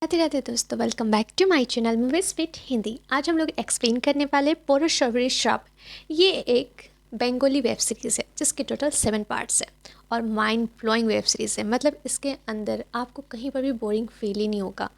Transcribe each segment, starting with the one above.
राधे राधे दोस्तों, welcome back to my channel movies with Hindi. आज हम लोग एक्सप्लेन करने वाले पोरोशोवरी श्राप। ये एक बंगाली वेब सीरीज़ है जिसके टोटल 7 पार्ट्स है और माइंड ब्लोइंग वेब सीरीज़ है। मतलब इसके अंदर आपको कहीं पर भी बोरिंग फील ही नहीं होगा।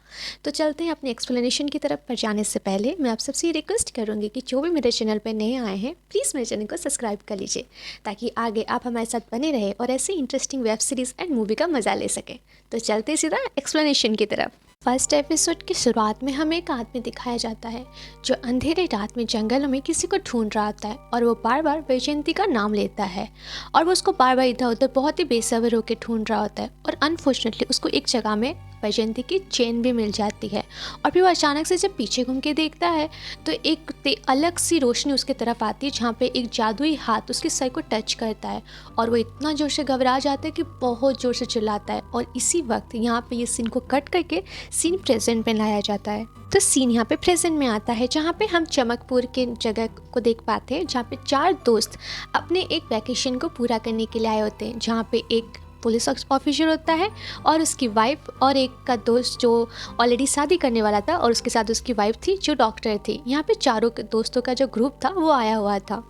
तो चलते हैं अपने एक्सप्लेनेशन की तरफ। पर जाने से पहले मैं आप सबसे रिक्वेस्ट करूँगी कि जो भी मेरे चैनल पर नए आए हैं प्लीज़ मेरे चैनल को सब्सक्राइब कर लीजिए ताकि आगे आप हमारे साथ बने रहे और ऐसी interesting web series and movie का मज़ा ले सकें। तो चलते सीधा एक्सप्लेनेशन की तरफ। फर्स्ट एपिसोड की शुरुआत में हमें एक आदमी दिखाया जाता है जो अंधेरे रात में जंगलों में किसी को ढूंढ रहा होता है और वो बार बार वैजयंती का नाम लेता है और वो उसको बार बार इधर उधर बहुत ही बेसब्र होकर ढूंढ रहा होता है और अनफॉर्चुनेटली उसको एक जगह में वैजयंती की चेन भी मिल जाती है। और फिर वो अचानक से जब पीछे घूम के देखता है तो एक अलग सी रोशनी उसके तरफ आती है जहाँ पे एक जादुई हाथ उसके सर को टच करता है और वो इतना जोर से घबरा जाता है कि बहुत ज़ोर से चिल्लाता है। और इसी वक्त यहाँ पे ये सीन को कट करके सीन प्रेजेंट में लाया जाता है। तो सीन यहाँ पे प्रेजेंट में आता है जहाँ पे हम चमकपुर के जगह को देख पाते हैं जहाँ पे 4 दोस्त अपने एक वैकेशन को पूरा करने के लिए आए होते हैं, जहाँ पे एक पुलिस ऑफिसर होता है और उसकी वाइफ और एक का दोस्त जो ऑलरेडी शादी करने वाला था और उसके साथ उसकी वाइफ थी जो डॉक्टर थी। यहाँ पे चारों दोस्तों का जो ग्रुप था वो आया हुआ था।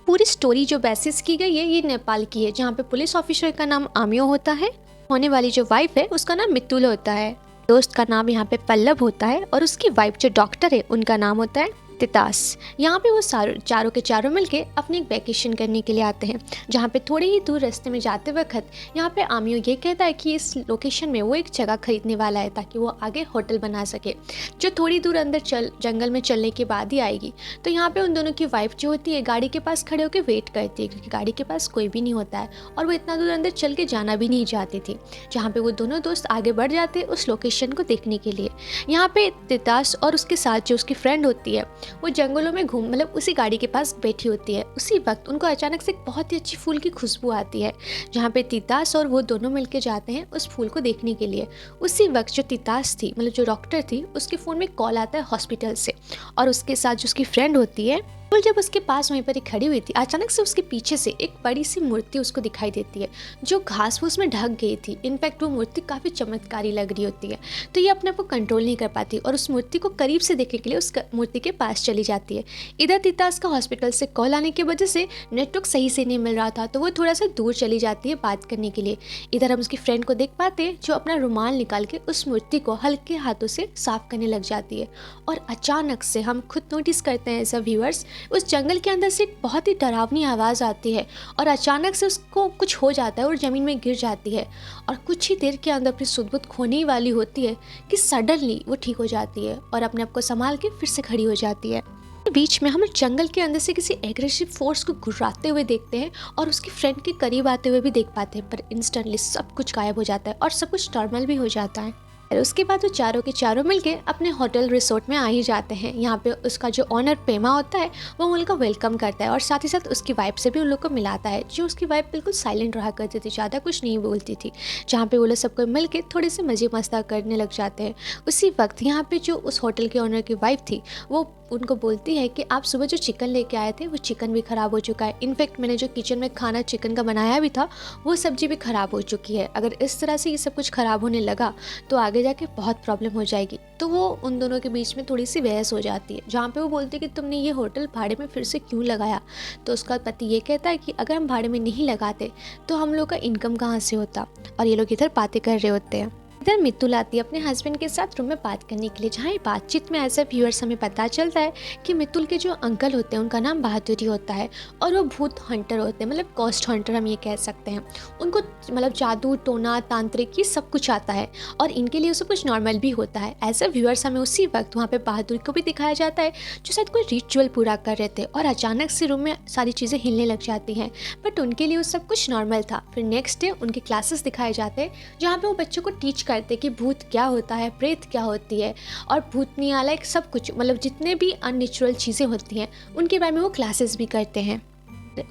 पूरी स्टोरी जो बेसिस की गई है ये नेपाल की है, जहाँ पे पुलिस ऑफिसर का नाम आमियो होता है, होने वाली जो वाइफ है उसका नाम मित्तुल होता है, दोस्त का नाम यहाँ पे पल्लव होता है और उसकी वाइफ जो डॉक्टर है उनका नाम होता है तितास। यहाँ पे वो चारों के चारों मिलके अपने एक वैकेशन करने के लिए आते हैं, जहाँ पे थोड़े ही दूर रास्ते में जाते वक्त यहाँ पे आमियो ये कहता है कि इस लोकेशन में वो एक जगह खरीदने वाला है ताकि वो आगे होटल बना सके जो थोड़ी दूर अंदर जंगल में चलने के बाद ही आएगी। तो यहाँ पे उन दोनों की वाइफ जो होती है गाड़ी के पास खड़े होकर वेट करती है क्योंकि गाड़ी के पास कोई भी नहीं होता है और वो इतना दूर अंदर चल के जाना भी नहीं चाहती थी। जहाँ पे वो दोनों दोस्त आगे बढ़ जाते उस लोकेशन को देखने के लिए। यहाँ पे तितास और उसके साथ जो उसकी फ्रेंड होती है वो जंगलों में मतलब उसी गाड़ी के पास बैठी होती है। उसी वक्त उनको अचानक से एक बहुत ही अच्छी फूल की खुशबू आती है, जहाँ पे तितास और वो दोनों मिलके जाते हैं उस फूल को देखने के लिए। उसी वक्त जो तितास थी मतलब जो डॉक्टर थी उसके फ़ोन में कॉल आता है हॉस्पिटल से और उसके साथ जो उसकी फ्रेंड होती है वो जब उसके पास वहीं पर ही खड़ी हुई थी अचानक से उसके पीछे से एक बड़ी सी मूर्ति उसको दिखाई देती है जो घास फूस में ढक गई थी। इनफैक्ट वो मूर्ति काफ़ी चमत्कारी लग रही होती है, तो ये अपने आप को कंट्रोल नहीं कर पाती और उस मूर्ति को करीब से देखने के लिए उस मूर्ति के पास चली जाती है। इधर तितास का हॉस्पिटल से कॉल आने की वजह से नेटवर्क सही से नहीं मिल रहा था तो वो थोड़ा सा दूर चली जाती है बात करने के लिए। इधर हम उसकी फ्रेंड को देख पाते हैं जो अपना रुमाल निकाल के उस मूर्ति को हल्के हाथों से साफ करने लग जाती है और अचानक से हम खुद नोटिस करते हैं एज अ व्यूअर्स उस जंगल के अंदर से एक बहुत ही डरावनी आवाज़ आती है और अचानक से उसको कुछ हो जाता है और ज़मीन में गिर जाती है और कुछ ही देर के अंदर अपनी सुध-बुध खोने ही वाली होती है कि सडनली वो ठीक हो जाती है और अपने आप को संभाल के फिर से खड़ी हो जाती है। बीच में हम जंगल के अंदर से किसी एग्रेसिव फोर्स को गुर्राते हुए देखते हैं और उसकी फ्रेंड के करीब आते हुए भी देख पाते हैं, पर इंस्टेंटली सब कुछ गायब हो जाता है और सब कुछ नॉर्मल भी हो जाता है। उसके बाद वो चारों के चारों मिलके अपने होटल रिसोर्ट में आ ही जाते हैं। यहाँ पे उसका जो ऑनर पेमा होता है वो उनका वेलकम करता है और साथ ही साथ उसकी वाइफ से भी उन लोग को मिलाता है जो उसकी वाइफ बिल्कुल साइलेंट रहा करती थी, ज़्यादा कुछ नहीं बोलती थी। जहाँ पे वो लोग सबको मिल के थोड़े से मज़े मस्ता करने लग जाते हैं। उसी वक्त यहाँ पे जो उस होटल के ऑनर की वाइफ थी वो उनको बोलती है कि आप सुबह जो चिकन लेके आए थे वो चिकन भी ख़राब हो चुका है। इनफैक्ट मैंने जो किचन में खाना चिकन का बनाया भी था वो सब्ज़ी भी ख़राब हो चुकी है। अगर इस तरह से ये सब कुछ ख़राब होने लगा तो आगे जाके बहुत प्रॉब्लम हो जाएगी। तो वो उन दोनों के बीच में थोड़ी सी बहस हो जाती है जहाँ पे वो बोलती है कि तुमने ये होटल भाड़े में फिर से क्यों लगाया। तो उसका पति ये कहता है कि अगर हम भाड़े में नहीं लगाते तो हम लोग का इनकम कहाँ से होता। और ये लोग इधर बातें कर रहे होते हैं। इधर मित्तुल आती है अपने हस्बैंड के साथ रूम में बात करने के लिए, जहाँ ये बातचीत में एज अ व्यूअर्स हमें पता चलता है कि मित्तुल के जो अंकल होते हैं उनका नाम बहादुरी होता है और वो भूत हंटर होते हैं, मतलब गॉस्ट हंटर हम ये कह सकते हैं। उनको मतलब जादू टोना तांत्रिक ये सब कुछ आता है और इनके लिए सब कुछ नॉर्मल भी होता है। एज अ व्यूअर्स हमें उसी वक्त वहाँ पे बहादुरी को भी दिखाया जाता है जो शायद कोई रिचुअल पूरा कर रहे थे और अचानक से रूम में सारी चीज़ें हिलने लग जाती हैं, बट उनके लिए वो सब कुछ नॉर्मल था। फिर नेक्स्ट डे उनके क्लासेस दिखाए जाते हैं जहाँ पे वो बच्चों को टीच करते कि भूत क्या होता है, प्रेत क्या होती है और भूतनी आलय सब कुछ, मतलब जितने भी अननेचुरल चीज़ें होती हैं उनके बारे में वो क्लासेस भी करते हैं।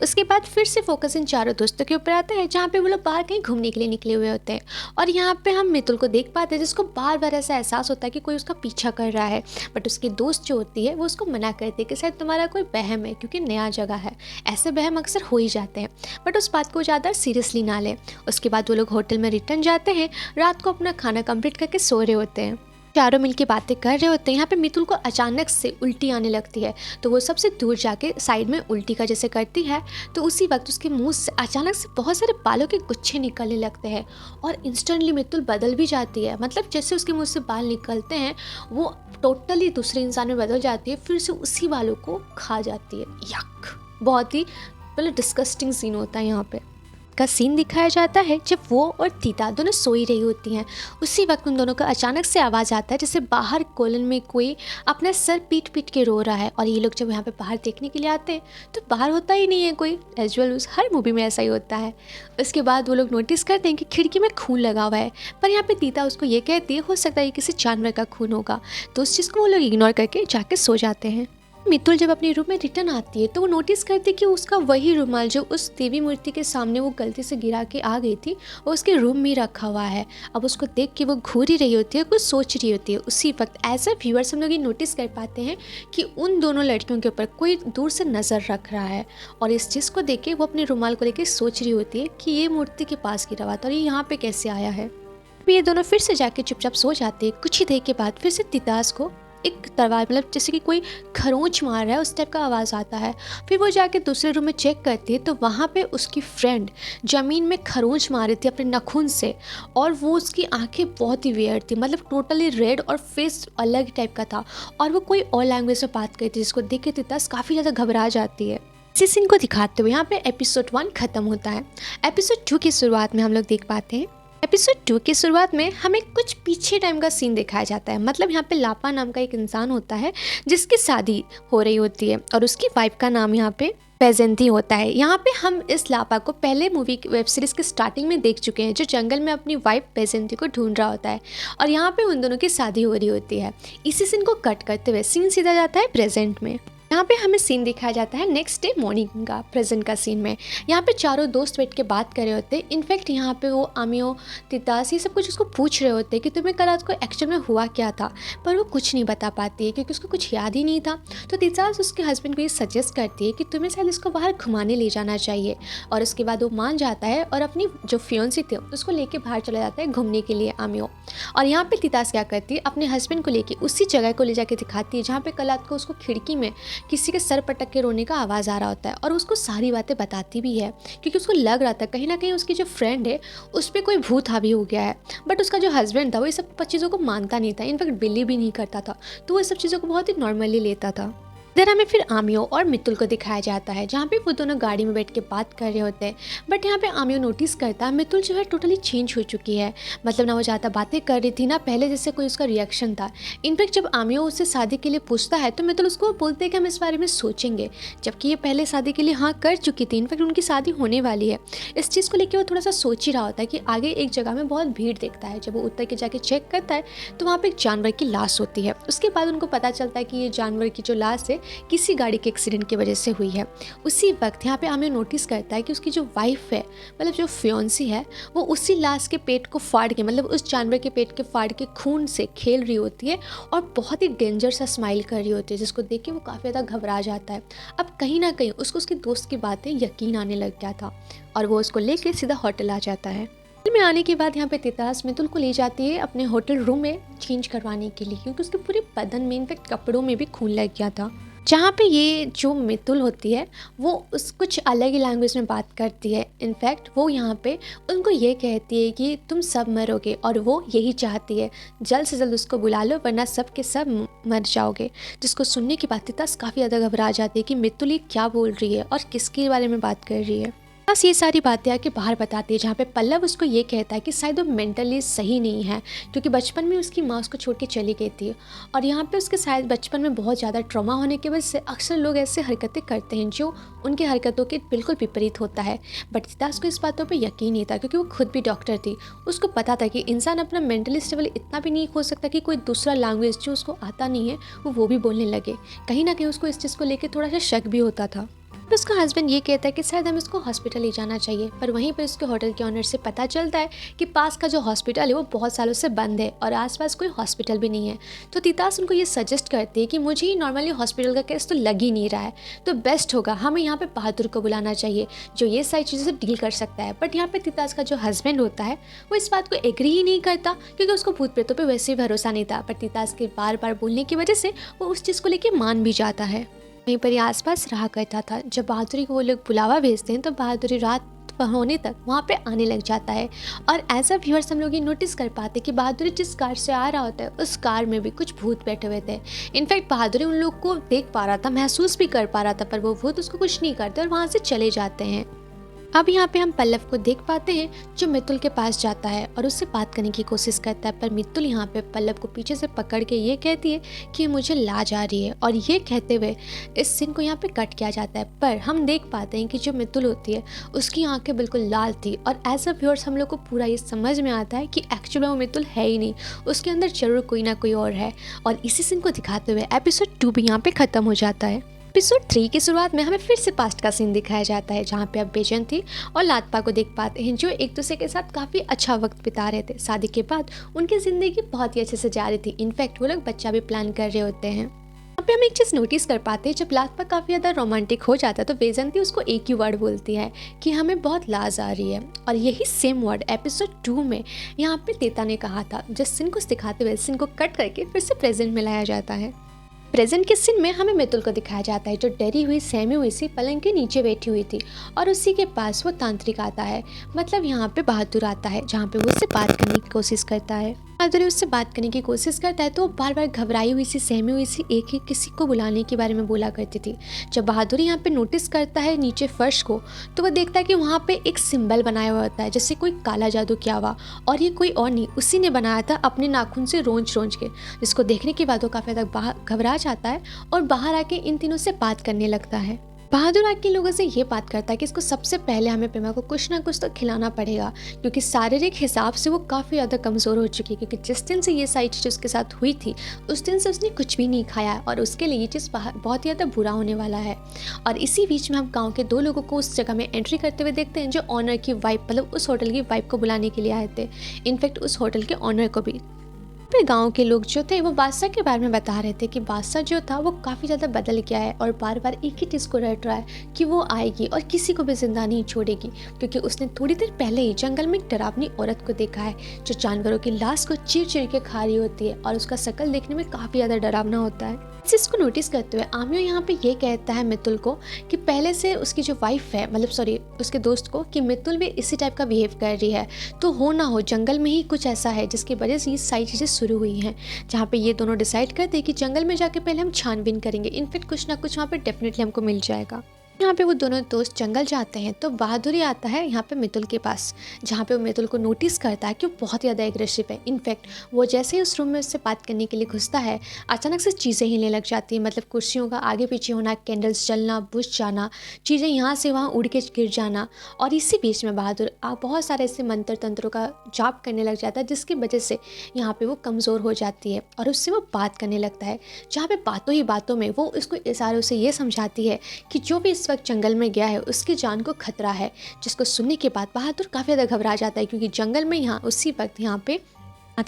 उसके बाद फिर से फोकस इन चारों दोस्तों के ऊपर आता है जहाँ पे वो लोग बाहर कहीं घूमने के लिए निकले हुए होते हैं और यहाँ पे हम मित्तुल को देख पाते हैं जिसको बार बार ऐसा एहसास होता है कि कोई उसका पीछा कर रहा है, बट उसकी दोस्त जो होती है वो उसको मना करती है कि शायद तुम्हारा कोई वहम है क्योंकि नया जगह है। ऐसे वहम अक्सर हो ही जाते हैं, बट उस बात को ज़्यादा सीरियसली ना लें। उसके बाद वो लोग होटल में रिटर्न जाते हैं, रात को अपना खाना कंप्लीट करके सो रहे होते हैं। चारों मिलके बातें कर रहे होते हैं। यहाँ पे मितुल को अचानक से उल्टी आने लगती है, तो वो सबसे दूर जाके साइड में उल्टी का जैसे करती है, तो उसी वक्त उसके मुंह से अचानक से बहुत सारे बालों के गुच्छे निकलने लगते हैं और इंस्टेंटली मितुल बदल भी जाती है। मतलब जैसे उसके मुंह से बाल निकलते हैं वो टोटली दूसरे इंसान में बदल जाती है, फिर से उसी बालों को खा जाती है। यक, बहुत ही मतलब डिस्गस्टिंग सीन होता है। यहाँ पे का सीन दिखाया जाता है जब वो और तीता दोनों सोई रही होती हैं। उसी वक्त उन दोनों का अचानक से आवाज़ आता है जैसे बाहर कॉलोन में कोई अपना सर पीट पीट के रो रहा है। और ये लोग जब यहाँ पे बाहर देखने के लिए आते हैं तो बाहर होता ही नहीं है कोई, एजुअल उस हर मूवी में ऐसा ही होता है। उसके बाद वो लोग नोटिस करते हैं कि खिड़की में खून लगा हुआ है, पर यहाँ पे तीता उसको ये कहती है हो सकता है ये किसी जानवर का खून होगा, तो उस चीज़ को वो लोग इग्नोर करके जाके सो जाते हैं। मितुल जब अपने रूम में रिटर्न आती है तो वो नोटिस करती है कि उसका वही रुमाल जो उस देवी मूर्ति के सामने वो गलती से गिरा के आ गई थी वो उसके रूम में रखा हुआ है। अब उसको देख के वो घूर ही रही होती है, कुछ सोच रही होती है। उसी वक्त एज अ व्यूअर्स हम लोग ये नोटिस कर पाते हैं कि उन दोनों लड़कियों के ऊपर कोई दूर से नज़र रख रहा है और इस चीज़ को देख के वो अपने रुमाल को लेकर सोच रही होती है कि ये मूर्ति के पास गिरा हुआ था और ये यहाँ पे कैसे आया है। ये दोनों फिर से जाके चुपचाप सो जाते हैं। कुछ ही देर के बाद फिर से तितास को एक तलवार मतलब जैसे कि कोई खरोंच मार रहा है उस टाइप का आवाज़ आता है। फिर वो जाके दूसरे रूम में चेक करती है तो वहाँ पे उसकी फ्रेंड ज़मीन में खरोंच मार रही थी अपने नाखून से और वो उसकी आंखें बहुत ही वियर्ड थी, मतलब टोटली रेड और फेस अलग टाइप का था और वो कोई और लैंग्वेज में बात करती थी जिसको देख के तितास काफ़ी ज़्यादा घबरा जाती है। इसी सीन को दिखाते हुए यहाँ पे एपिसोड 1 ख़त्म होता है। एपिसोड 2 की शुरुआत में हम लोग देख पाते हैं, एपिसोड 2 की शुरुआत में हमें कुछ पीछे टाइम का सीन दिखाया जाता है। मतलब यहाँ पे लापा नाम का एक इंसान होता है जिसकी शादी हो रही होती है और उसकी वाइफ का नाम यहाँ पे पैजेंती होता है। यहाँ पे हम इस लापा को पहले मूवी वेब सीरीज़ के स्टार्टिंग में देख चुके हैं जो जंगल में अपनी वाइफ पैजेंती को ढूंढ रहा होता है और यहाँ पे उन दोनों की शादी हो रही होती है। इसी सीन को कट करते हुए सीन सीधा जाता है प्रेजेंट में। यहाँ पे हमें सीन दिखाया जाता है नेक्स्ट डे मॉर्निंग का, प्रेजेंट का सीन में। यहाँ पे चारों दोस्त बैठ के बात कर रहे होते हैं। इनफैक्ट यहाँ पे वो आमियो तितास ये सब कुछ उसको पूछ रहे होते हैं कि तुम्हें कल रात को एक्चुअल में हुआ क्या था, पर वो कुछ नहीं बता पाती है क्योंकि उसको कुछ याद ही नहीं था। तो तितास उसके हस्बैंड को ये सजेस्ट करती है कि तुम्हें शायद इसको बाहर घुमाने ले जाना चाहिए और उसके बाद वो मान जाता है और अपनी जो फियोन्सी थे उसको लेके बाहर चला जाता है घूमने के लिए आमियो। और यहाँ पे तितास क्या करती है अपने हस्बैंड को लेके उसी जगह को ले जाके दिखाती है जहाँ पे कल रात को उसको खिड़की में किसी के सर पटक के रोने का आवाज़ आ रहा होता है और उसको सारी बातें बताती भी है क्योंकि उसको लग रहा था कहीं ना कहीं उसकी जो फ्रेंड है उस पर कोई भूत हावी हो गया है। बट उसका जो हस्बैंड था वो ये सब चीज़ों को मानता नहीं था, इनफैक्ट बिलीव भी नहीं करता था, तो वो ये सब चीज़ों को बहुत ही नॉर्मली लेता था। इधर हमें फिर आमियो और मितुल को दिखाया जाता है जहाँ पे वो दोनों गाड़ी में बैठ के बात कर रहे होते हैं। बट यहाँ पे आमियो नोटिस करता है मितुल जो है टोटली चेंज हो चुकी है, मतलब ना वो ज़्यादा बातें कर रही थी ना पहले जैसे कोई उसका रिएक्शन था। इनफैक्ट जब आमियो उससे शादी के लिए पूछता है तो मितुल उसको बोलते हैं कि हम इस बारे में सोचेंगे, जबकि ये पहले शादी के लिए हाँ कर चुकी थी, इनफैक्ट उनकी शादी होने वाली है। इस चीज़ को लेकर वो थोड़ा सा सोच ही रहा होता है कि आगे एक जगह में बहुत भीड़ देखता है। जब वो उतर के जाके चेक करता है तो वहाँ पर एक जानवर की लाश होती है। उसके बाद उनको पता चलता है कि ये जानवर की जो लाश है किसी गाड़ी के एक्सीडेंट की वजह से हुई है। उसी वक्त यहाँ पे हमें नोटिस करता है कि उसकी जो वाइफ है मतलब जो फियोन्सी है वो उसी लाश के पेट को फाड़ के मतलब उस जानवर के पेट के फाड़ के खून से खेल रही होती है और बहुत ही डेंजर सा स्माइल कर रही होती है जिसको देख के वो काफ़ी ज़्यादा घबरा जाता है। अब कहीं ना कहीं उसको उसके दोस्त की बातें यकीन आने लग गया था और वो उसको लेके सीधा होटल आ जाता है। होटल में आने के बाद यहाँ पे तितास मितुल को ले जाती है अपने होटल रूम में चेंज करवाने के लिए क्योंकि उसके पूरे बदन में इनफैक्ट कपड़ों में भी खून लग गया था। जहाँ पे ये जो मितुल होती है वो उस कुछ अलग ही लैंग्वेज में बात करती है। इनफैक्ट वो यहाँ पे उनको ये कहती है कि तुम सब मरोगे और वो यही चाहती है जल्द से जल्द उसको बुला लो वरना सब के सब मर जाओगे। जिसको सुनने की बात तितास काफ़ी ज़्यादा घबरा जाती है कि मितुल ये क्या बोल रही है और किसके बारे में बात कर रही है। बस ये सारी बातें आके बाहर बताती है जहाँ पे पल्लव उसको ये कहता है कि शायद वो मेंटली सही नहीं है क्योंकि बचपन में उसकी माँ उसको छोड़ के चली गई थी और यहाँ पे उसके शायद बचपन में बहुत ज़्यादा ट्रॉमा होने की वजह से अक्सर लोग ऐसे हरकतें करते हैं जो उनकी हरकतों के बिल्कुल विपरीत होता है। बट तितास को इस बातों पर यकीन नहीं था क्योंकि वो खुद भी डॉक्टर थी। उसको पता था कि इंसान अपना मेंटली स्टेबल इतना भी नहीं हो सकता कि कोई दूसरा लैंग्वेज जो उसको आता नहीं है वो भी बोलने लगे। कहीं ना कहीं उसको इस चीज़ को लेकर थोड़ा सा शक भी होता था। फिर उसका हस्बैंड ये कहता है कि शायद हमें इसको हॉस्पिटल ले जाना चाहिए, पर वहीं पर उसके होटल के ऑनर से पता चलता है कि पास का जो हॉस्पिटल है वो बहुत सालों से बंद है और आसपास कोई हॉस्पिटल भी नहीं है। तो तितास उनको ये सजेस्ट करती है कि मुझे ही नॉर्मली हॉस्पिटल का केस तो लग ही नहीं रहा है, तो बेस्ट होगा हमें यहाँ पे बहादुर को बुलाना चाहिए जो ये सारी चीज़ों से डील कर सकता है। बट यहाँ पे तितास का जो हस्बैंड होता है वो इस बात को एग्री ही नहीं करता, क्योंकि उसको भूत प्रेतों पर वैसे ही भरोसा नहीं था। पर तितास के बार बार बोलने की वजह से वो उस चीज़ को लेकर मान भी जाता है। वहीं पर ये आसपास रहा करता था। जब बहादुरी को वो लोग बुलावा भेजते हैं तो बहादुरी रात होने तक वहाँ पे आने लग जाता है। और एज अ व्यूअर्स हम लोग ये नोटिस कर पाते कि बहादुरी जिस कार से आ रहा होता है उस कार में भी कुछ भूत बैठे हुए थे। इनफैक्ट बहादुरी उन लोग को देख पा रहा था, महसूस भी कर पा रहा था, पर वो भूत उसको कुछ नहीं करते और वहाँ से चले जाते हैं। अब यहाँ पे हम पल्लव को देख पाते हैं जो मित्तुल के पास जाता है और उससे बात करने की कोशिश करता है, पर मित्तुल यहाँ पे पल्लव को पीछे से पकड़ के ये कहती है कि मुझे लाज आ रही है, और ये कहते हुए इस सीन को यहाँ पे कट किया जाता है। पर हम देख पाते हैं कि जो मित्तुल होती है उसकी आंखें बिल्कुल लाल थी, और एज अ व्यूअर्स हम लोग को पूरा ये समझ में आता है कि एक्चुअली वो मित्तुल है ही नहीं, उसके अंदर जरूर कोई ना कोई और है। और इसी सीन को दिखाते हुए एपिसोड 2 भी यहाँ पे ख़त्म हो जाता है। एपिसोड 3 की शुरुआत में हमें फिर से पास्ट का सीन दिखाया जाता है, जहाँ पे अब बेजंती और लातपा को देख पाते हैं जो एक दूसरे के साथ काफ़ी अच्छा वक्त बिता रहे थे। शादी के बाद उनकी ज़िंदगी बहुत ही अच्छे से जा रही थी। इनफैक्ट वो लोग बच्चा भी प्लान कर रहे होते हैं। यहाँ पे हम एक चीज़ नोटिस कर पाते हैं, जब लातपा काफ़ी ज़्यादा रोमांटिक हो जाता है तो बेजंती उसको एक ही वर्ड बोलती है कि हमें बहुत लाज आ रही है। और यही सेम वर्ड एपिसोड 2 में यहाँ पे तेता ने कहा था। जिस सीन को दिखाते हुए सीन को कट करके फिर से प्रेजेंट में लाया जाता है। प्रेजेंट के सीन में हमें मित्तुल को दिखाया जाता है जो डरी हुई सहमी हुई सी पलंग के नीचे बैठी हुई थी, और उसी के पास वो तांत्रिक आता है, मतलब यहाँ पे बहादुर आता है, जहाँ पे वो उससे बात करने की कोशिश करता है। बहादुर उससे बात करने की कोशिश करता है तो बार बार घबराई हुई सी सहमी हुई सी एक ही किसी को बुलाने के बारे में बोला करती थी। जब बहादुर यहाँ पे नोटिस करता है नीचे फर्श को, तो वह देखता है कि वहाँ पे एक सिंबल बनाया हुआ होता है जैसे कोई काला जादू किया हुआ, और ये कोई और नहीं उसी ने बनाया था अपने नाखून से रोंच के, जिसको देखने के बाद वो काफ़ी ज़्यादा घबरा जाता है और बाहर आके इन तीनों से बात करने लगता है। बहादुर आके लोगों से ये बात करता है कि इसको सबसे पहले हमें पेमा को कुछ ना कुछ तो खिलाना पड़ेगा, क्योंकि शारीरिक हिसाब से वो काफ़ी ज़्यादा कमज़ोर हो चुकी है, क्योंकि जिस दिन से ये सारी चीज़ उसके साथ हुई थी उस दिन से उसने कुछ भी नहीं खाया और उसके लिए ये चीज़ बहुत ही ज़्यादा बुरा होने वाला है। और इसी बीच में हम गाँव के 2 लोगों को उस जगह में एंट्री करते हुए देखते हैं जो ऑनर की वाइफ, मतलब उस होटल की वाइफ को बुलाने के लिए आए थे। इनफैक्ट उस होटल के ऑनर को भी। पे गांव के लोग जो थे वो बादशाह के बारे में बता रहे थे कि बादशाह जो था वो काफ़ी ज़्यादा बदल गया है और बार बार एक ही चीज़ को रट रहा है कि वो आएगी और किसी को भी जिंदा नहीं छोड़ेगी, क्योंकि उसने थोड़ी देर पहले ही जंगल में एक डरावनी औरत को देखा है जो जानवरों की लाश को चीर चीर के खा रही होती है और उसका शक्ल देखने में काफ़ी ज़्यादा डरावना होता है। इस चीज़ को नोटिस करते हुए आमियो यहाँ पे ये कहता है मित्तुल को कि पहले से उसकी जो वाइफ है, मतलब सॉरी उसके दोस्त को, कि मित्तुल भी इसी टाइप का बिहेव कर रही है, तो हो ना हो जंगल में ही कुछ ऐसा है जिसकी वजह से ये सारी चीज़ें शुरू हुई हैं। जहाँ पे ये दोनों डिसाइड करते हैं कि जंगल में जाके पहले हम छानबीन करेंगे, इनफैक्ट कुछ ना कुछ वहाँ पे डेफिनेटली हमको मिल जाएगा। यहाँ पे वो दोनों दोस्त जंगल जाते हैं तो बहादुरी आता है यहाँ पे मित्तुल के पास, जहाँ पे वो मित्तुल को नोटिस करता है कि वो बहुत ज़्यादा एग्रेसिव है। इनफैक्ट वो जैसे ही उस रूम में उससे बात करने के लिए घुसता है अचानक से चीज़ें हिलने लग जाती हैं, मतलब कुर्सियों का आगे पीछे होना, कैंडल्स जलना, बुझ जाना, चीज़ें यहाँ से वहाँ उड़ के गिर जाना। और इसी बीच में बहादुर बहुत सारे ऐसे मंत्र तंत्रों का जाप करने लग जाता है जिसकी वजह से यहाँ पे वो कमज़ोर हो जाती है और उससे वो बात करने लगता है, जहाँ पे बातों ही बातों में वो उसको इशारों से ये समझाती है कि जो भी इस वक्त जंगल में गया है उसकी जान को खतरा है। जिसको सुनने के बाद बहादुर काफ़ी ज़्यादा घबरा जाता है, क्योंकि जंगल में यहाँ उसी वक्त यहाँ पे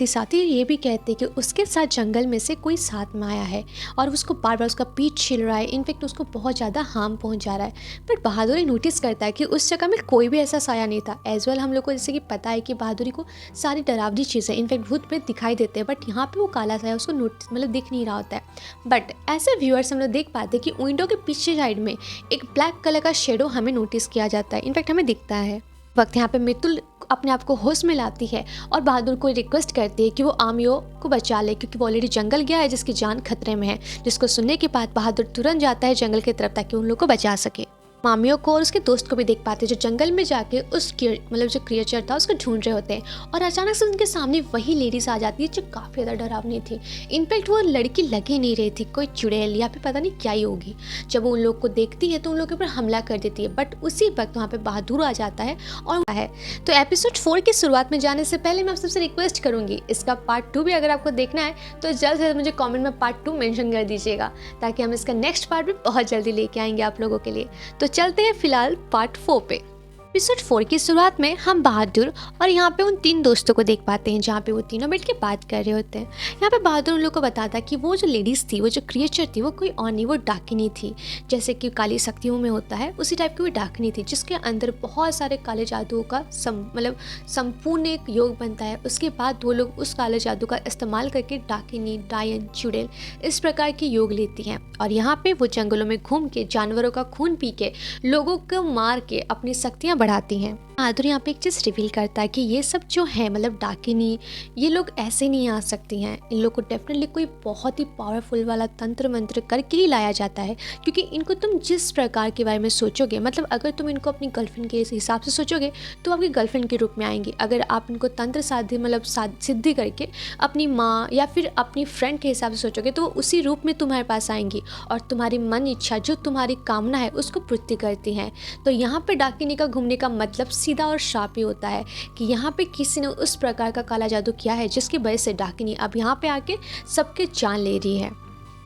साथ ही ये भी कहते हैं कि उसके साथ जंगल में से कोई साथ में आया है और उसको बार बार उसका पीठ छिल रहा है, इनफैक्ट उसको बहुत ज़्यादा हार्म पहुंच जा रहा है। बट बहादुरी नोटिस करता है कि उस जगह में कोई भी ऐसा साया नहीं था। एज वेल हम लोग को जैसे कि पता है कि बहादुरी को सारी डरावनी चीज़ें इनफैक्ट भूत प्रेत दिखाई देते हैं, बट यहाँ पर वो काला साया उसको मतलब दिख नहीं रहा होता है। बट ऐसे व्यूअर्स हम लोग देख पाते हैं कि विंडो के पीछे साइड में एक ब्लैक कलर का शेडो हमें नोटिस किया जाता है, इनफैक्ट हमें दिखता है। वक्त यहाँ पे मित्तुल अपने आप को होश में लाती है और बहादुर को रिक्वेस्ट करती है कि वो आमियो को बचा ले, क्योंकि वो ऑलरेडी जंगल गया है जिसकी जान खतरे में है। जिसको सुनने के बाद बहादुर तुरंत जाता है जंगल की तरफ ताकि उन लोग को बचा सके। मामियों को और उसके दोस्त को भी देख पाते हैं जो जंगल में जाके मतलब जो क्रिएचर था उसको ढूंढ रहे होते हैं, और अचानक से उनके सामने वही लेडीज आ जाती है जो काफ़ी ज़्यादा डरावनी थी। इनफैक्ट वो लड़की लगी नहीं रही थी, कोई चुड़ैल या फिर पता नहीं क्या ही होगी। जब वो उन लोग को देखती है तो उन लोग के ऊपर हमला कर देती है, बट उसी वक्त वहाँ पे बहादुर आ जाता है और है। तो एपिसोड 4 की शुरुआत में जाने से पहले मैं आप सबसे रिक्वेस्ट करूँगी, इसका पार्ट 2 भी अगर आपको देखना है तो जल्द से जल्द मुझे कॉमेंट में पार्ट 2 मेंशन कर दीजिएगा, ताकि हम इसका नेक्स्ट पार्ट भी बहुत जल्दी लेके आएंगे आप लोगों के लिए। तो चलते हैं फिलहाल पार्ट 4 पे। एपिसोड 4 की शुरुआत में हम बहादुर और यहाँ पे उन 3 दोस्तों को देख पाते हैं, जहाँ पे वो तीनों बैठ के बात कर रहे होते हैं। यहाँ पे बहादुर उन लोग को बताता है कि वो जो लेडीज़ थी, वो जो क्रिएचर थी, वो कोई और नहीं, वो डाकिनी थी। जैसे कि काली शक्तियों में होता है उसी टाइप की वो डाकिनी थी, जिसके अंदर बहुत सारे काले जादुओं का मतलब संपूर्ण एक योग बनता है। उसके बाद वो लोग उस काले जादू का इस्तेमाल करके डाकिनी, डायन, चुड़ैल इस प्रकार के योग लेती हैं, और यहाँ पे वो जंगलों में घूम के जानवरों का खून पी के लोगों को मार के अपनी शक्तियाँ बढ़ाती हैं। बहादुर यहाँ पे एक चीज़ रिवील करता है कि ये सब जो है मतलब डाकिनी, ये लोग ऐसे नहीं आ सकती हैं, इन लोग को डेफिनेटली कोई बहुत ही पावरफुल वाला तंत्र मंत्र करके ही लाया जाता है। क्योंकि इनको तुम जिस प्रकार के बारे में सोचोगे, मतलब अगर तुम इनको अपनी गर्लफ्रेंड के हिसाब से सोचोगे तो आपकी गर्लफ्रेंड के रूप में आएंगी। अगर आप इनको तंत्र साध्य मतलब सिद्धि करके अपनी माँ या फिर अपनी फ्रेंड के हिसाब से सोचोगे तो वो उसी रूप में तुम्हारे पास आएंगी और तुम्हारी मन इच्छा, जो तुम्हारी कामना है, उसको पूर्ति करती हैं। तो यहाँ पे डाकिनी का घूमने का मतलब सीधा और शाप ही होता है कि यहाँ पे किसी ने उस प्रकार का काला जादू किया है जिसकी वजह से डाकिनी अब यहाँ पे आके सबके जान ले रही है।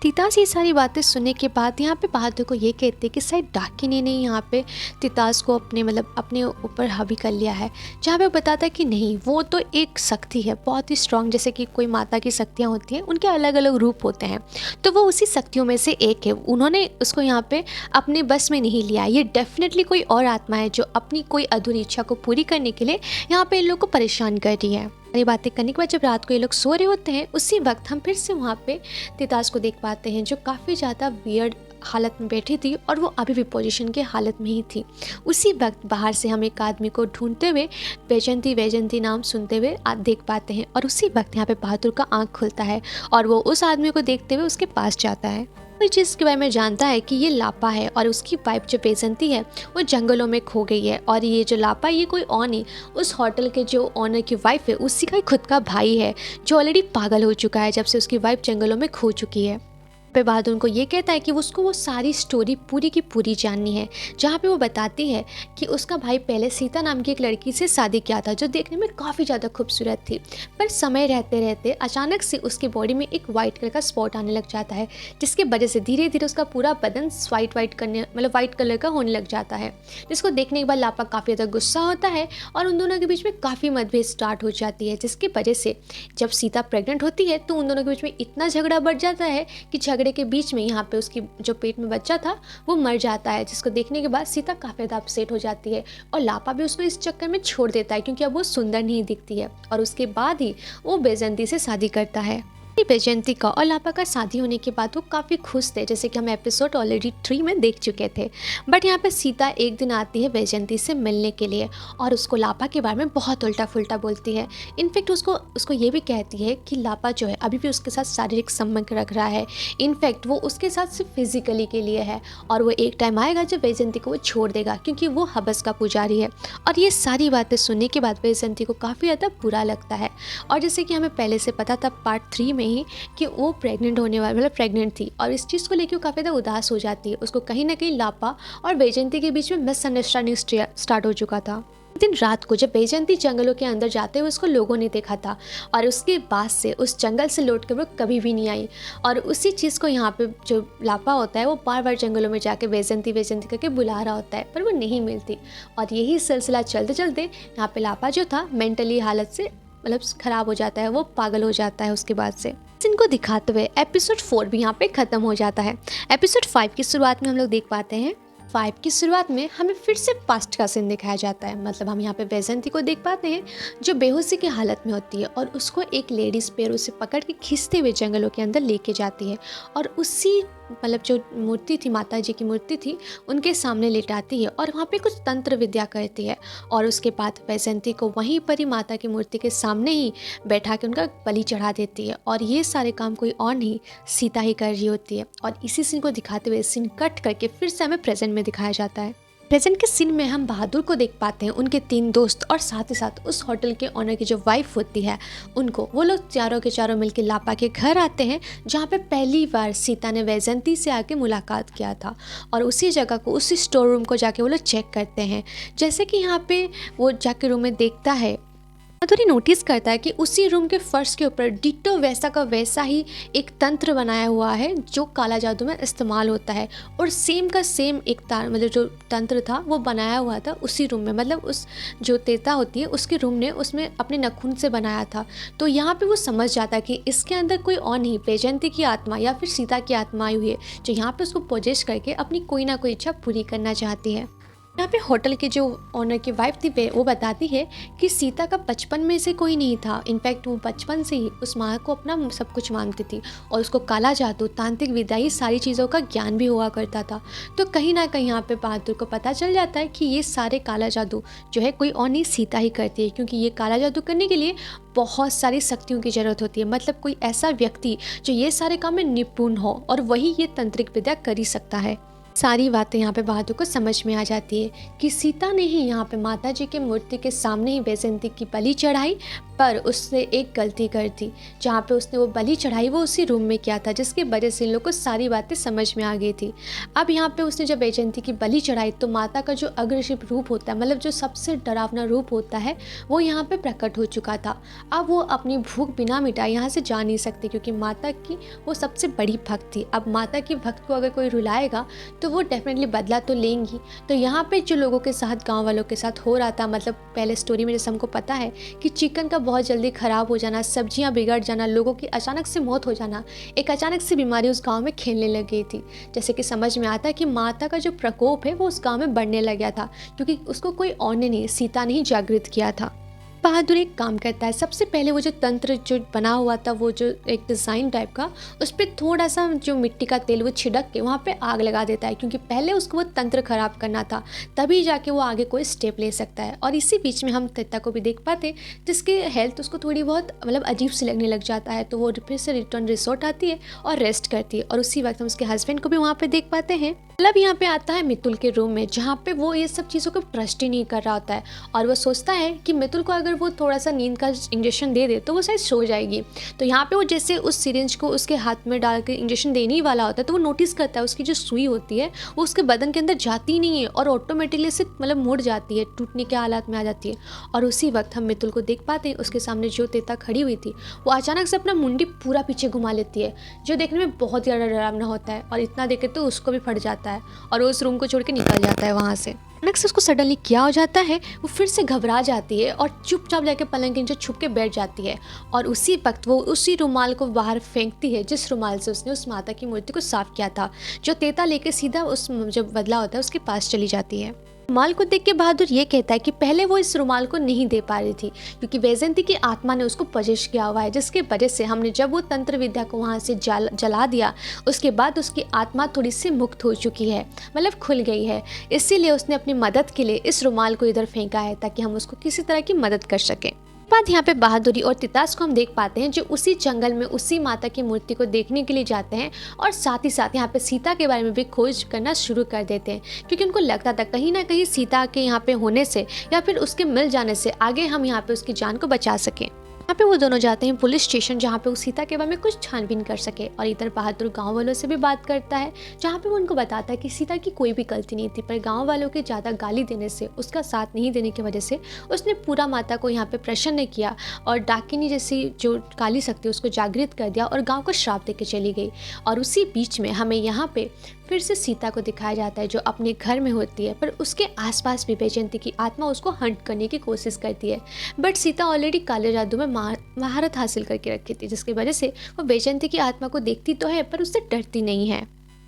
तितास ये सारी बातें सुनने के बाद यहाँ पे बहादुर को ये कहते हैं कि शायद डाकिनी ने यहाँ पे तितास को अपने ऊपर हावी कर लिया है, जहाँ पे वो बताता है कि नहीं, वो तो एक शक्ति है बहुत ही स्ट्रांग, जैसे कि कोई माता की शक्तियाँ होती हैं, उनके अलग अलग रूप होते हैं, तो वो उसी शक्तियों में से एक है। उन्होंने उसको यहाँ पे अपने बस में नहीं लिया, ये डेफिनेटली कोई और आत्मा है जो अपनी कोई अधूरी इच्छा को पूरी करने के लिए यहाँ पे इन लोग को परेशान कर रही है। ये बातें करने के बाद जब रात को ये लोग सो रहे होते हैं, उसी वक्त हम फिर से वहाँ पे तितास को देख पाते हैं, जो काफ़ी ज़्यादा वियर्ड हालत में बैठी थी और वो अभी भी पोजीशन के हालत में ही थी। उसी वक्त बाहर से हम एक आदमी को ढूंढते हुए वैजंती वैजंती नाम सुनते हुए देख पाते हैं, और उसी वक्त यहाँ पे बहादुर का आँख खुलता है और वो उस आदमी को देखते हुए उसके पास जाता है। इस चीज़ के बारे में जानता है कि ये लापा है और उसकी वाइफ जो वैजंती है वो जंगलों में खो गई है, और ये जो लापा ये कोई और नहीं, उस होटल के जो ऑनर की वाइफ है उसी का खुद का भाई है, जो ऑलरेडी पागल हो चुका है जब से उसकी वाइफ जंगलों में खो चुकी है। पे बहादुर उनको ये कहता है कि उसको वो सारी स्टोरी पूरी की पूरी जाननी है, जहाँ पे वो बताती है कि उसका भाई पहले सीता नाम की एक लड़की से शादी किया था, जो देखने में काफ़ी ज़्यादा खूबसूरत थी, पर समय रहते रहते अचानक से उसकी बॉडी में एक वाइट कलर का स्पॉट आने लग जाता है, जिसके वजह से धीरे धीरे उसका पूरा बदन वाइट कलर का होने लग जाता है, जिसको देखने के बाद लापा काफ़ी ज़्यादा गुस्सा होता है और उन दोनों के बीच में काफ़ी मतभेद स्टार्ट हो जाती है, जिसकी वजह से जब सीता प्रेग्नेंट होती है तो उन दोनों के बीच में इतना झगड़ा बढ़ जाता है कि झगड़े के बीच में यहाँ पे उसकी जो पेट में बच्चा था वो मर जाता है, जिसको देखने के बाद सीता काफ़ी ज़्यादा अपसेट हो जाती है और लापा भी उसको इस चक्कर में छोड़ देता है क्योंकि अब वो सुंदर नहीं दिखती है, और उसके बाद ही वो बैजंती से शादी करता है। बैजंती का और लापा का शादी होने के बाद वो काफ़ी खुश थे, जैसे कि हम एपिसोड ऑलरेडी 3 में देख चुके थे। बट यहाँ पे सीता एक दिन आती है बैजंती से मिलने के लिए और उसको लापा के बारे में बहुत उल्टा फुल्टा बोलती है। इनफैक्ट उसको ये भी कहती है कि लापा जो है अभी भी उसके साथ शारीरिक संबंध रख रहा है, इनफैक्ट वो उसके साथ सिर्फ फिजिकली के लिए है, और वो एक टाइम आएगा जब बैजंती को वो छोड़ देगा क्योंकि वो हबस का पुजारी है। और ये सारी बातें सुनने के बाद बैजंती को काफ़ी ज़्यादा बुरा लगता है, और जैसे कि हमें पहले से पता था पार्ट 3 में ही कि वो प्रेग्नेंट थी, और इस चीज़ को लेकर वो काफ़ी ज़्यादा उदास हो जाती है। उसको कहीं ना कहीं लापा और बैजंती के बीच में मिसअंडरस्टैंडिंग स्टार्ट हो चुका था। दिन रात को जब बैजंती जंगलों के अंदर जाते हुए उसको लोगों ने देखा था, और उसके बाद से उस जंगल से लौट कर वो कभी भी नहीं आई, और उसी चीज़ को यहाँ पे जो लापा होता है वो बार बार जंगलों में जाके बैजंती करके बुला रहा होता है, पर वो नहीं मिलती, और यही सिलसिला चलते चलते यहाँ पे लापा जो था मेंटली हालत से ख़राब हो जाता है, वो पागल हो जाता है उसके बाद से। इनको दिखाते हुए एपिसोड 4 भी यहाँ पे ख़त्म हो जाता है। एपिसोड 5 की शुरुआत में हम लोग देख पाते हैं 5 की शुरुआत में हमें फिर से पास्ट का सीन दिखाया जाता है। मतलब हम यहाँ पे बैजंती को देख पाते हैं जो बेहोशी की हालत में होती है, और उसको एक लेडीज़ पैरों से पकड़ के खींचते हुए जंगलों के अंदर लेके जाती है, और उसी जो मूर्ति थी, माता जी की मूर्ति थी, उनके सामने लेटाती है और वहाँ पे कुछ तंत्र विद्या करती है, और उसके बाद बैजंती को वहीं पर ही माता की मूर्ति के सामने ही बैठा के उनका बलि चढ़ा देती है, और ये सारे काम कोई और नहीं सीता ही कर रही होती है। और इसी सीन को दिखाते हुए सीन कट करके फिर से हमें प्रेजेंट में दिखाया जाता है। प्रेजेंट के सीन में हम बहादुर को देख पाते हैं, उनके 3 दोस्त और साथ ही साथ उस होटल के ऑनर की जो वाइफ होती है उनको। वो लोग चारों के चारों मिलकर लापा के घर आते हैं, जहाँ पे पहली बार सीता ने वैजंती से आके मुलाकात किया था। और उसी जगह को, उसी स्टोर रूम को जाके वो लोग चेक करते हैं। जैसे कि यहाँ पे वो जाके रूम में देखता है, बहादुर नोटिस करता है कि उसी रूम के फर्श के ऊपर डिट्टो वैसा का वैसा ही एक तंत्र बनाया हुआ है जो काला जादू में इस्तेमाल होता है। और सेम का सेम एक तार, मतलब जो तंत्र था वो बनाया हुआ था उसी रूम में, मतलब उस जो तेता होती है उसके रूम ने उसमें अपने नखून से बनाया था। तो यहाँ पे वो समझ जाता है कि इसके अंदर कोई और नहीं, वैजयंती की आत्मा या फिर सीता की आत्मा आई हुई है, जो यहाँ पे उसको पोजेस करके अपनी कोई ना कोई इच्छा पूरी करना चाहती है। यहाँ पे होटल की जो ऑनर की वाइफ थी वो बताती है कि सीता का बचपन में से कोई नहीं था। इनफैक्ट वो बचपन से ही उस माँ को अपना सब कुछ मानती थी और उसको काला जादू, तांत्रिक विद्या, ये सारी चीज़ों का ज्ञान भी हुआ करता था। तो कहीं ना कहीं यहाँ पे बहादुर को पता चल जाता है कि ये सारे काला जादू जो है कोई और नहीं, सीता ही करती है। क्योंकि ये काला जादू करने के लिए बहुत सारी शक्तियों की ज़रूरत होती है, मतलब कोई ऐसा व्यक्ति जो ये सारे काम में निपुण हो और वही ये तांत्रिक विद्या कर ही सकता है। सारी बातें यहाँ पे बहादुर को समझ में आ जाती है कि सीता ने ही यहाँ पे माता जी की मूर्ति के सामने ही वैजयंती की बलि चढ़ाई, पर उसने एक गलती कर दी। जहाँ पे उसने वो बलि चढ़ाई वो उसी रूम में किया था, जिसकी वजह से इन लोग को सारी बातें समझ में आ गई थी। अब यहाँ पे उसने जब वैजयंती की बलि चढ़ाई तो माता का जो अग्रेसिव रूप होता है, मतलब जो सबसे डरावना रूप होता है, वो यहाँ पे प्रकट हो चुका था। अब वो अपनी भूख बिना मिटाए यहाँ से जा नहीं सकती, क्योंकि माता की वो सबसे बड़ी भक्त थी। अब माता की भक्त को अगर कोई रुलाएगा तो वो डेफिनेटली बदला तो लेंगी। तो यहाँ पे जो लोगों के साथ, गांव वालों के साथ हो रहा था, मतलब पहले स्टोरी में जैसे हमको पता है कि चिकन का बहुत जल्दी ख़राब हो जाना, सब्जियां बिगड़ जाना, लोगों की अचानक से मौत हो जाना, एक अचानक से बीमारी उस गांव में खेलने लग गई थी। जैसे कि समझ में आता है कि माता का जो प्रकोप है वो उस गाँव में बढ़ने लग गया था, क्योंकि उसको कोई और ने नहीं, सीता ने ही जागृत किया था। बहादुर एक काम करता है, सबसे पहले वो जो तंत्र जो बना हुआ था, वो जो एक डिज़ाइन टाइप का, उस पर थोड़ा सा जो मिट्टी का तेल वो छिड़क के वहाँ पे आग लगा देता है, क्योंकि पहले उसको वो तंत्र खराब करना था, तभी जाके वो आगे कोई स्टेप ले सकता है। और इसी बीच में हम तेता को भी देख पाते, जिसकी हेल्थ उसको थोड़ी बहुत मतलब अजीब सी लगने लग जाता है, तो वो फिर से रिटर्न रिसोर्ट आती है और रेस्ट करती है। और उसी वक्त हम उसके हस्बैंड को भी वहाँ पे देख पाते हैं। मतलब यहाँ पे आता है मितुल के रूम में, जहाँ पे वो ये सब चीज़ों को ट्रस्ट ही नहीं कर रहा होता है, और वो सोचता है कि मितुल को अगर वो थोड़ा सा नींद का इंजेक्शन दे दे तो वो शायद सो जाएगी। तो यहाँ पे वो जैसे उस सिरिंज को उसके हाथ में डाल के इंजेक्शन देने ही वाला होता है, तो वो नोटिस करता है उसकी जो सुई होती है वो उसके बदन के अंदर जाती नहीं है और ऑटोमेटिकली से मतलब मुड़ जाती है, टूटने के हालात में आ जाती है। और उसी वक्त हम मितुल को देख पाते हैं, उसके सामने जो तेता खड़ी हुई थी वो अचानक से अपना मुंडी पूरा पीछे घुमा लेती है, जो देखने में बहुत ज़्यादा डरावना होता है। और इतना देखे तो उसको भी फट जाता है और वो उस रूम को छोड़ के निकल जाता है वहाँ से। अचानक से उसको सडनली क्या हो जाता है, वो फिर से घबरा जाती है और चुपचाप जाके पलंग के नीचे छुप के बैठ जाती है। और उसी वक्त वो उसी रुमाल को बाहर फेंकती है जिस रुमाल से उसने उस माता की मूर्ति को साफ किया था, जो तेता लेके सीधा उस जो बदला होता है उसके पास चली जाती है। रुमाल को देख के बहादुर ये कहता है कि पहले वो इस रुमाल को नहीं दे पा रही थी, क्योंकि वैजयंती की आत्मा ने उसको पजिश किया हुआ है, जिसके वजह से हमने जब वो तंत्र विद्या को वहाँ से जला दिया, उसके बाद उसकी आत्मा थोड़ी सी मुक्त हो चुकी है, मतलब खुल गई है। इसीलिए उसने अपनी मदद के लिए इस रुमाल को इधर फेंका है, ताकि हम उसको किसी तरह की मदद कर सकें। बाद यहाँ पे बहादुरी और तितास को हम देख पाते हैं, जो उसी जंगल में उसी माता की मूर्ति को देखने के लिए जाते हैं, और साथ ही साथ यहाँ पे सीता के बारे में भी खोज करना शुरू कर देते हैं, क्योंकि उनको लगता था कहीं ना कहीं सीता के यहाँ पे होने से या फिर उसके मिल जाने से आगे हम यहाँ पे उसकी जान को बचा सकें। यहाँ पे वो दोनों जाते हैं पुलिस स्टेशन, जहाँ पे वो सीता के बारे में कुछ छानबीन कर सके। और इधर बहादुर गांव वालों से भी बात करता है, जहाँ पे वो उनको बताता है कि सीता की कोई भी गलती नहीं थी, पर गांव वालों के ज़्यादा गाली देने से, उसका साथ नहीं देने की वजह से उसने पूरा माता को यहाँ पे प्रसन्न किया और डाकिनी जैसी जो काली शक्ति उसको जागृत कर दिया और गाँव को श्राप दे के चली गई। और उसी बीच में हमें यहाँ पे फिर से सीता को दिखाया जाता है, जो अपने घर में होती है, पर उसके आसपास भी वैजयंती की आत्मा उसको हंट करने की कोशिश करती है। बट सीता ऑलरेडी काले जादू में महारत हासिल करके रखी थी, जिसकी वजह से वो वैजयंती की आत्मा को देखती तो है पर उससे डरती नहीं है।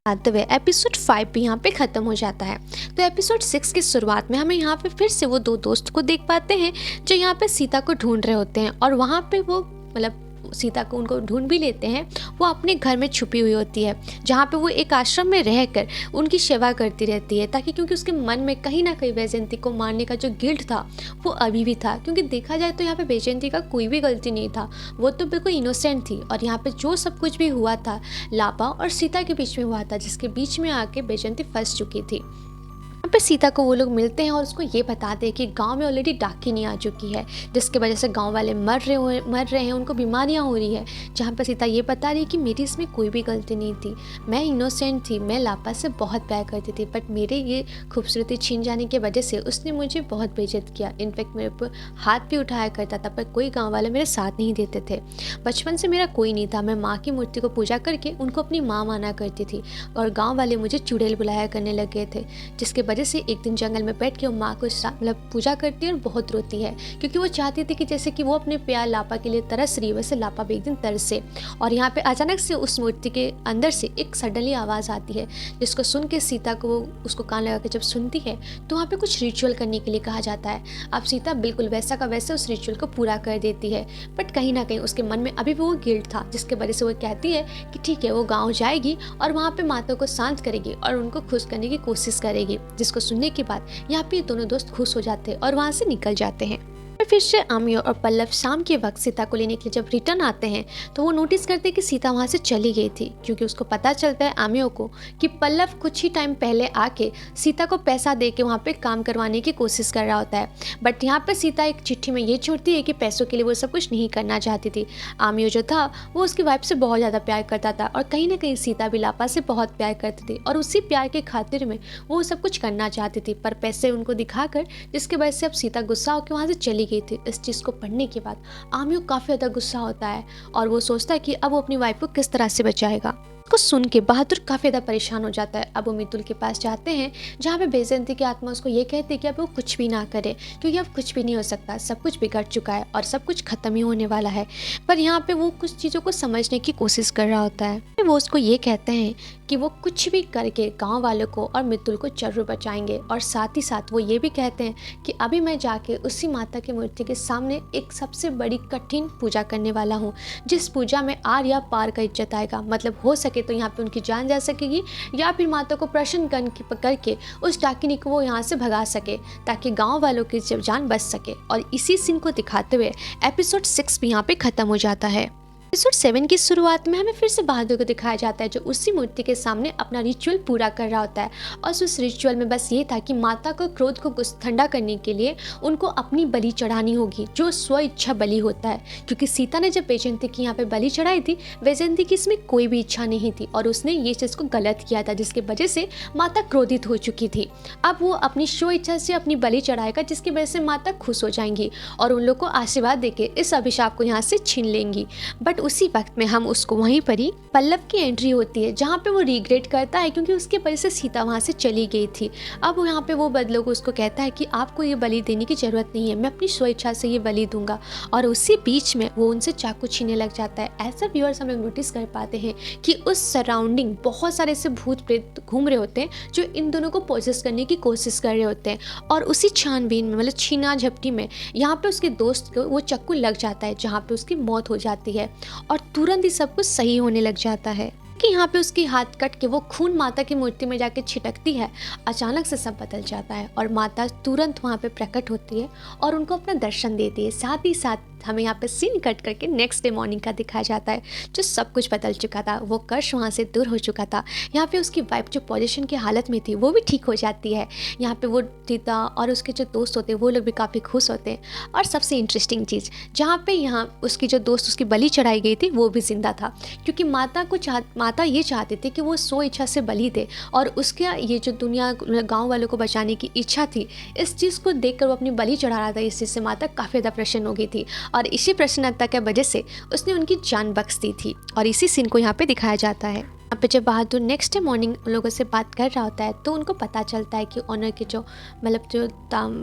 आते हुए एपिसोड 5 भी यहाँ पे ख़त्म हो जाता है। तो एपिसोड 6 की शुरुआत में हमें यहाँ पे फिर से वो दो दोस्त को देख पाते हैं, जो यहाँ पे सीता को ढूंढ रहे होते हैं, और वहाँ पे वो मतलब सीता को उनको ढूंढ भी लेते हैं। वो अपने घर में छुपी हुई होती है, जहाँ पे वो एक आश्रम में रहकर उनकी सेवा करती रहती है, ताकि क्योंकि उसके मन में कहीं ना कहीं वैजयंती को मारने का जो गिल्ट था वो अभी भी था, क्योंकि देखा जाए तो यहाँ पे वैजयंती का कोई भी गलती नहीं था, वो तो बिल्कुल इनोसेंट थी। और यहाँ पे जो सब कुछ भी हुआ था लापा और सीता के बीच में हुआ था, जिसके बीच में आके वैजयंती फंस चुकी थी। यहाँ यहाँ पे सीता को वो लोग मिलते हैं और उसको ये बताते हैं कि गांव में ऑलरेडी डाकिनी आ चुकी है, जिसकी वजह से गांव वाले मर रहे हैं, उनको बीमारियां हो रही है। जहाँ पर सीता ये बता रही है कि मेरी इसमें कोई भी गलती नहीं थी, मैं इनोसेंट थी, मैं लापा से बहुत प्यार करती थी, बट मेरे ये खूबसूरती छीन जाने की वजह से उसने मुझे बहुत बेइज्जत किया। इनफैक्ट मेरे पर हाथ भी उठाया करता था, पर कोई गाँव वाले मेरे साथ नहीं देते थे। बचपन से मेरा कोई नहीं था, मैं माँ की मूर्ति को पूजा करके उनको अपनी माँ माना करती थी और गाँव वाले मुझे चुड़ैल बुलाया करने लग गए थे, जिसके वजह से एक दिन जंगल में बैठ के वो माँ को मतलब पूजा करती है और बहुत रोती है, क्योंकि वो चाहती थी कि जैसे कि वो अपने प्यार लापा के लिए तरस रही है, वैसे लापा भी एक दिन तरसे। और यहाँ पे अचानक से उस मूर्ति के अंदर से एक सडनली आवाज़ आती है, जिसको सुन के सीता को वो उसको कान लगा के जब सुनती है तो वहाँ पे कुछ रिचुअल करने के लिए कहा जाता है। अब सीता बिल्कुल वैसा का वैसे उस रिचुअल को पूरा कर देती है, बट कहीं ना कहीं उसके मन में अभी भी वो गिल्ट था, जिसके वजह से वो कहती है कि ठीक है, वो गाँव जाएगी और वहाँ पे माता को शांत करेगी और उनको खुश करने की कोशिश करेगी। जिसको सुनने के बाद यहाँ पे दोनों दोस्त खुश हो जाते हैं और वहाँ से निकल जाते हैं। फिर से आमिर और पल्लव शाम के वक्त सीता को लेने के लिए जब रिटर्न आते हैं तो वो नोटिस करते हैं कि सीता वहाँ से चली गई थी, क्योंकि उसको पता चलता है आमिर को कि पल्लव कुछ ही टाइम पहले आके सीता को पैसा दे के वहाँ पे काम करवाने की कोशिश कर रहा होता है। बट यहाँ पे सीता एक चिट्ठी में ये छोड़ती है कि पैसों के लिए वो सब कुछ नहीं करना चाहती थी। आमिर जो था वो उसकी वाइफ से बहुत ज़्यादा प्यार करता था और कहीं ना कहीं सीता भी लापा से बहुत प्यार करती थी और उसी प्यार के खातिर में वो सब कुछ करना चाहती थी, पर पैसे उनको दिखाकर, जिसकी वजह से अब सीता गुस्सा होकर वहाँ से चली गई थी। इस चीज़ को पढ़ने के बाद आमिर काफ़ी ज़्यादा गुस्सा होता है और वो सोचता है कि अब वो अपनी वाइफ को किस तरह से बचाएगा। को सुन के बहादुर काफ़ी ज़्यादा परेशान हो जाता है। अब वो मितुल के पास जाते हैं, जहाँ पे बैजयंती की आत्मा उसको ये कहती है कि अब वो कुछ भी ना करे, क्योंकि अब कुछ भी नहीं हो सकता, सब कुछ बिगड़ चुका है और सब कुछ ख़त्म ही होने वाला है। पर यहाँ पे वो कुछ चीज़ों को समझने की कोशिश कर रहा होता है। वो उसको ये कहते हैं कि वो कुछ भी करके गाँव वालों को और मितुल को जरूर बचाएंगे, और साथ ही साथ वो ये भी कहते हैं कि अभी मैं जाके उसी माता की मूर्ति के सामने एक सबसे बड़ी कठिन पूजा करने वाला हूँ, जिस पूजा में आर या पार का इज्जत आएगा। मतलब हो सके तो यहाँ पे उनकी जान जा सकेगी, या फिर माता को प्रसन्न करके उस डाकिनी को वो यहाँ से भगा सके, ताकि गांव वालों की जान बच सके। और इसी सीन को दिखाते हुए एपिसोड 6 भी यहाँ पे खत्म हो जाता है। एपिसोड 7 की शुरुआत में हमें फिर से बहादुर को दिखाया जाता है, जो उसी मूर्ति के सामने अपना रिचुअल पूरा कर रहा होता है। और उस रिचुअल में बस ये था कि माता को क्रोध को ठंडा करने के लिए उनको अपनी बलि चढ़ानी होगी, जो स्व इच्छा बलि होता है। क्योंकि सीता ने जब वैजयंती की यहाँ पे बलि चढ़ाई थी, वैजयंती की इसमें कोई भी इच्छा नहीं थी और उसने ये चीज़ को गलत किया था, जिसकी वजह से माता क्रोधित हो चुकी थी। अब वो अपनी स्व इच्छा से अपनी बलि चढ़ाएगा, जिसकी वजह से माता खुश हो जाएंगी और उन लोग को आशीर्वाद देके इस अभिशाप को यहाँ से छीन लेंगी। बट उसी वक्त में हम उसको वहीं पर ही पल्लव की एंट्री होती है, जहाँ पे वो रिग्रेट करता है, क्योंकि उसके वजह से सीता वहाँ से चली गई थी। अब यहाँ पे वो बदलों को उसको कहता है कि आपको ये बलि देने की जरूरत नहीं है, मैं अपनी स्वेच्छा से ये बलि दूंगा। और उसी बीच में वो उनसे चाकू छीनने लग जाता है। ऐसा व्यूअर्स हम लोग नोटिस कर पाते हैं कि उस सराउंडिंग बहुत सारे ऐसे भूत प्रेत घूम रहे होते हैं, जो इन दोनों को पोजेस करने की कोशिश कर रहे होते हैं। और उसी छानबीन में, मतलब छीना झपटी में, यहाँ पे उसके दोस्त को वो चाकू लग जाता है, जहाँ पे उसकी मौत हो जाती है और तुरंत ही सब कुछ सही होने लग जाता है। कि यहाँ पे उसकी हाथ कट के वो खून माता की मूर्ति में जाके छिटकती है। अचानक से सब बदल जाता है और माता तुरंत वहाँ पे प्रकट होती है और उनको अपना दर्शन देती है। साथ ही साथ हमें यहाँ पे सीन कट करके नेक्स्ट डे मॉर्निंग का दिखाया जाता है, जो सब कुछ बदल चुका था। वो कर्ष वहाँ से दूर हो चुका था। यहाँ पे उसकी वाइफ जो पोजीशन की हालत में थी वो भी ठीक हो जाती है। यहाँ पे वो सीता और उसके जो दोस्त होते हैं वो लोग भी काफ़ी खुश होते हैं। और सबसे इंटरेस्टिंग चीज़, जहाँ पे यहाँ उसकी जो दोस्त उसकी बलि चढ़ाई गई थी वो भी जिंदा था, क्योंकि माता ये चाहती थी कि वो स्व इच्छा से बलि दे और उसके ये जो दुनिया गाँव वालों को बचाने की इच्छा थी, इस चीज़ को देख कर वो अपनी बलि चढ़ा रहा था। इस चीज़ से माता काफ़ी ज़्यादा प्रसन्न हो गई थी और इसी प्रसन्नता की वजह से उसने उनकी जान बख्श दी थी। और इसी सीन को यहाँ पे दिखाया जाता है। यहाँ पे जब बहादुर नेक्स्ट डे मॉर्निंग उन लोगों से बात कर रहा होता है, तो उनको पता चलता है कि ऑनर के जो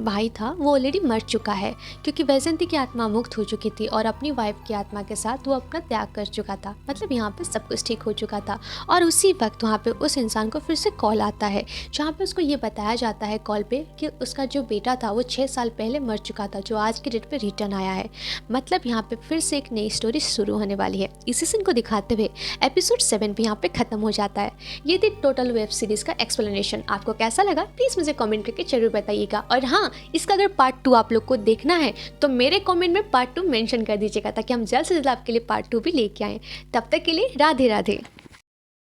भाई था वो ऑलरेडी मर चुका है, क्योंकि वैजयंती की आत्मा मुक्त हो चुकी थी और अपनी वाइफ की आत्मा के साथ वो अपना त्याग कर चुका था। मतलब यहाँ पे सब कुछ ठीक हो चुका था। और उसी वक्त वहाँ पे उस इंसान को फिर से कॉल आता है, जहाँ पे उसको ये बताया जाता है कॉल पे कि उसका जो बेटा था वो 6 साल पहले मर चुका था, जो आज की डेट पे रिटर्न आया है। मतलब यहाँ पे फिर से एक नई स्टोरी शुरू होने वाली है। इसी सीन को दिखाते हुए एपिसोड 7 भी यहाँ पे खत्म हो जाता है। ये थी टोटल वेब सीरीज का एक्सप्लेनेशन। आपको कैसा लगा प्लीज़ मुझे कमेंट करके जरूर बताइएगा। और हाँ, इसका अगर पार्ट 2 आप लोग को देखना है तो मेरे कमेंट में पार्ट 2 मेंशन कर दीजिएगा, ताकि हम जल्द से जल्द आपके लिए पार्ट 2 भी लेके आएँ। तब तक के लिए राधे राधे।